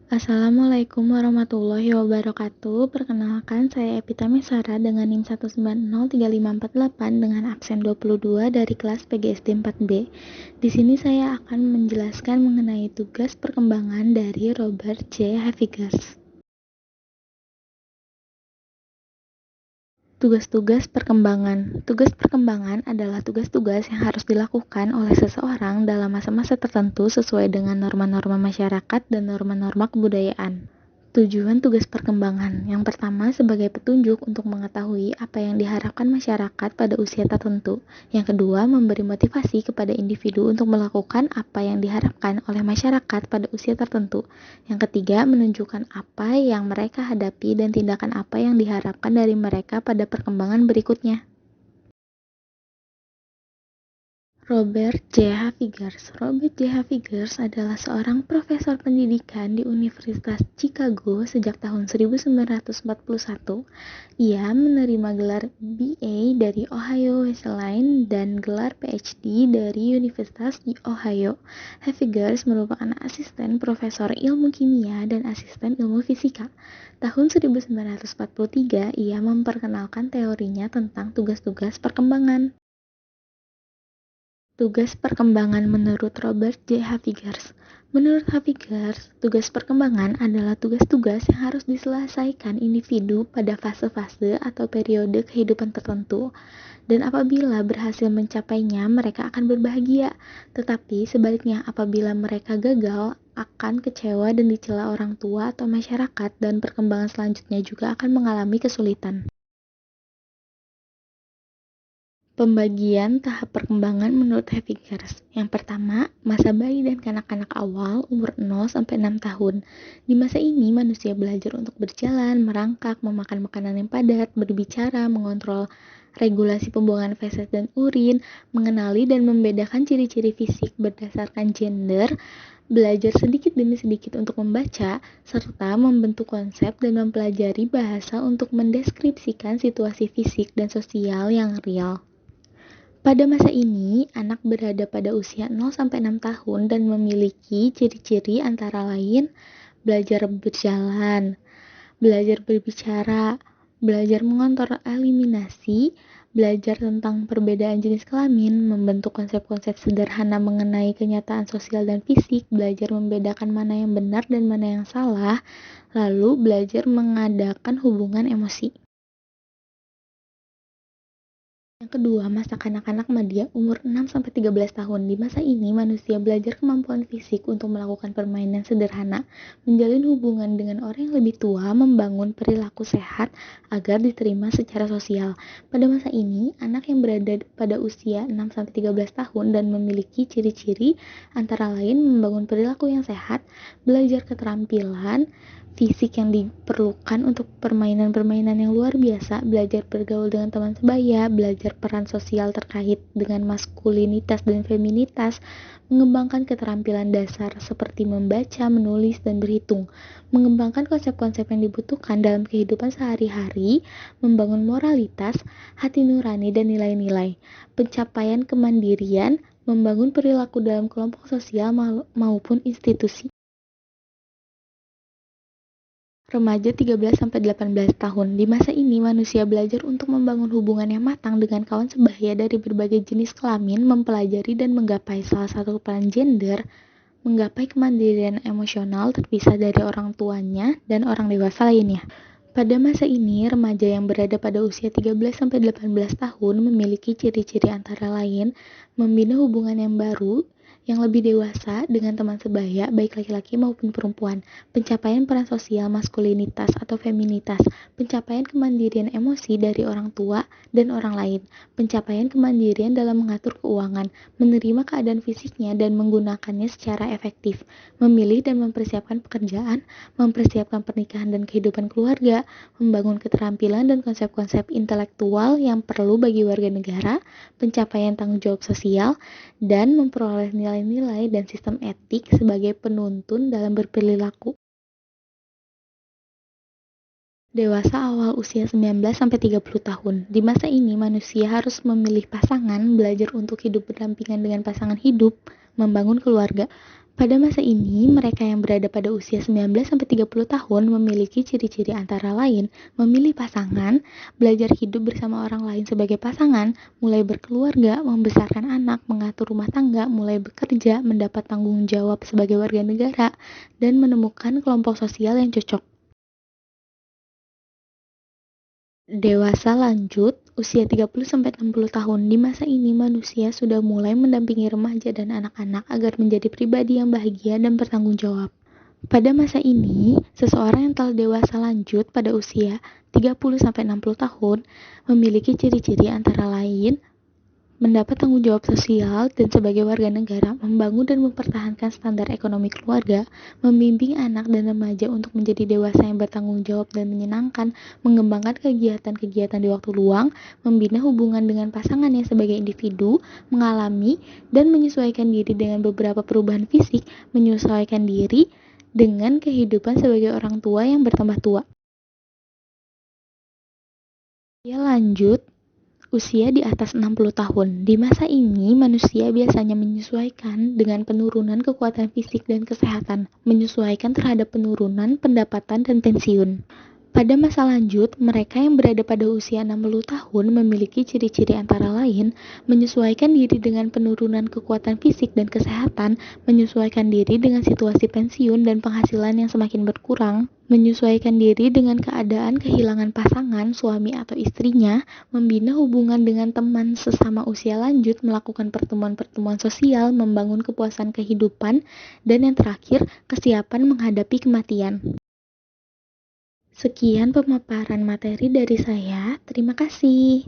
Assalamualaikum warahmatullahi wabarakatuh. Perkenalkan, saya Epitami Sara dengan NIM 1903548 dengan absen 22 dari kelas PGSD 4B. Di sini saya akan menjelaskan mengenai tugas perkembangan dari Robert J. Havigers. Tugas-tugas perkembangan. Tugas perkembangan adalah tugas-tugas yang harus dilakukan oleh seseorang dalam masa-masa tertentu sesuai dengan norma-norma masyarakat dan norma-norma kebudayaan. Tujuan tugas perkembangan. Yang pertama, sebagai petunjuk untuk mengetahui apa yang diharapkan masyarakat pada usia tertentu. Yang kedua, memberi motivasi kepada individu untuk melakukan apa yang diharapkan oleh masyarakat pada usia tertentu. Yang ketiga, menunjukkan apa yang mereka hadapi dan tindakan apa yang diharapkan dari mereka pada perkembangan berikutnya. Robert J. Havigers. Robert J. Havigers adalah seorang profesor pendidikan di Universitas Chicago sejak tahun 1941. Ia menerima gelar BA dari Ohio Wesleyan dan gelar PhD dari Universitas Ohio. Havigers merupakan asisten profesor ilmu kimia dan asisten ilmu fisika. Tahun 1943, ia memperkenalkan teorinya tentang tugas-tugas perkembangan. Tugas perkembangan menurut Robert J. Havigers. Menurut Havigers, tugas perkembangan adalah tugas-tugas yang harus diselesaikan individu pada fase-fase atau periode kehidupan tertentu. Dan apabila berhasil mencapainya, mereka akan berbahagia. Tetapi sebaliknya, apabila mereka gagal, akan kecewa dan dicela orang tua atau masyarakat, dan perkembangan selanjutnya juga akan mengalami kesulitan. Pembagian tahap perkembangan menurut Havigers. Yang pertama, masa bayi dan kanak-kanak awal umur 0-6 tahun. Di masa ini, manusia belajar untuk berjalan, merangkak, memakan makanan yang padat, berbicara, mengontrol regulasi pembuangan feses dan urin, mengenali dan membedakan ciri-ciri fisik berdasarkan gender, belajar sedikit demi sedikit untuk membaca, serta membentuk konsep dan mempelajari bahasa untuk mendeskripsikan situasi fisik dan sosial yang real. Pada masa ini, anak berada pada usia 0-6 tahun dan memiliki ciri-ciri antara lain belajar berjalan, belajar berbicara, belajar mengontrol eliminasi, belajar tentang perbedaan jenis kelamin, membentuk konsep-konsep sederhana mengenai kenyataan sosial dan fisik, belajar membedakan mana yang benar dan mana yang salah, lalu belajar mengadakan hubungan emosi. Yang kedua, masa kanak-kanak madya umur 6-13 tahun. Di masa ini, manusia belajar kemampuan fisik untuk melakukan permainan sederhana, menjalin hubungan dengan orang yang lebih tua, membangun perilaku sehat agar diterima secara sosial. Pada masa ini, anak yang berada pada usia 6-13 tahun dan memiliki ciri-ciri antara lain membangun perilaku yang sehat, belajar keterampilan fisik yang diperlukan untuk permainan-permainan yang luar biasa, belajar bergaul dengan teman sebaya, belajar peran sosial terkait dengan maskulinitas dan feminitas, mengembangkan keterampilan dasar seperti membaca, menulis, dan berhitung, mengembangkan konsep-konsep yang dibutuhkan dalam kehidupan sehari-hari, membangun moralitas, hati nurani, dan nilai-nilai, pencapaian kemandirian, membangun perilaku dalam kelompok sosial maupun institusi. Remaja 13-18 tahun. Di masa ini, manusia belajar untuk membangun hubungan yang matang dengan kawan sebaya dari berbagai jenis kelamin, mempelajari dan menggapai salah satu peran gender, menggapai kemandirian emosional terpisah dari orang tuanya dan orang dewasa lainnya. Pada masa ini, remaja yang berada pada usia 13-18 tahun memiliki ciri-ciri antara lain membina hubungan yang baru, yang lebih dewasa dengan teman sebaya, baik laki-laki maupun perempuan, pencapaian peran sosial maskulinitas atau feminitas, pencapaian kemandirian emosi dari orang tua dan orang lain, pencapaian kemandirian dalam mengatur keuangan, menerima keadaan fisiknya dan menggunakannya secara efektif, memilih dan mempersiapkan pekerjaan, mempersiapkan pernikahan dan kehidupan keluarga, membangun keterampilan dan konsep-konsep intelektual yang perlu bagi warga negara, pencapaian tanggung jawab sosial, dan memperoleh nilai-nilai dan sistem etik sebagai penuntun dalam berperilaku. Dewasa awal usia 19-30 tahun. Di masa ini, manusia harus memilih pasangan, belajar untuk hidup berdampingan dengan pasangan hidup, membangun keluarga. Pada masa ini, mereka yang berada pada usia 19-30 tahun memiliki ciri-ciri antara lain memilih pasangan, belajar hidup bersama orang lain sebagai pasangan, mulai berkeluarga, membesarkan anak, mengatur rumah tangga, mulai bekerja, mendapat tanggung jawab sebagai warga negara, dan menemukan kelompok sosial yang cocok. Dewasa lanjut, usia 30-60 tahun. Di masa ini manusia sudah mulai mendampingi remaja dan anak-anak agar menjadi pribadi yang bahagia dan bertanggung jawab. Pada masa ini, seseorang yang telah dewasa lanjut pada usia 30-60 tahun memiliki ciri-ciri antara lain mendapat tanggung jawab sosial dan sebagai warga negara, membangun dan mempertahankan standar ekonomi keluarga, membimbing anak dan remaja untuk menjadi dewasa yang bertanggung jawab dan menyenangkan, mengembangkan kegiatan-kegiatan di waktu luang, membina hubungan dengan pasangannya sebagai individu, mengalami dan menyesuaikan diri dengan beberapa perubahan fisik, menyesuaikan diri dengan kehidupan sebagai orang tua yang bertambah tua. Dia lanjut usia di atas 60 tahun. Di masa ini, manusia biasanya menyesuaikan dengan penurunan kekuatan fisik dan kesehatan, menyesuaikan terhadap penurunan pendapatan dan pensiun. Pada masa lanjut, mereka yang berada pada usia 60 tahun memiliki ciri-ciri antara lain menyesuaikan diri dengan penurunan kekuatan fisik dan kesehatan, menyesuaikan diri dengan situasi pensiun dan penghasilan yang semakin berkurang, menyesuaikan diri dengan keadaan kehilangan pasangan, suami atau istrinya, membina hubungan dengan teman sesama usia lanjut, melakukan pertemuan-pertemuan sosial, membangun kepuasan kehidupan, dan yang terakhir, kesiapan menghadapi kematian. Sekian pemaparan materi dari saya. Terima kasih.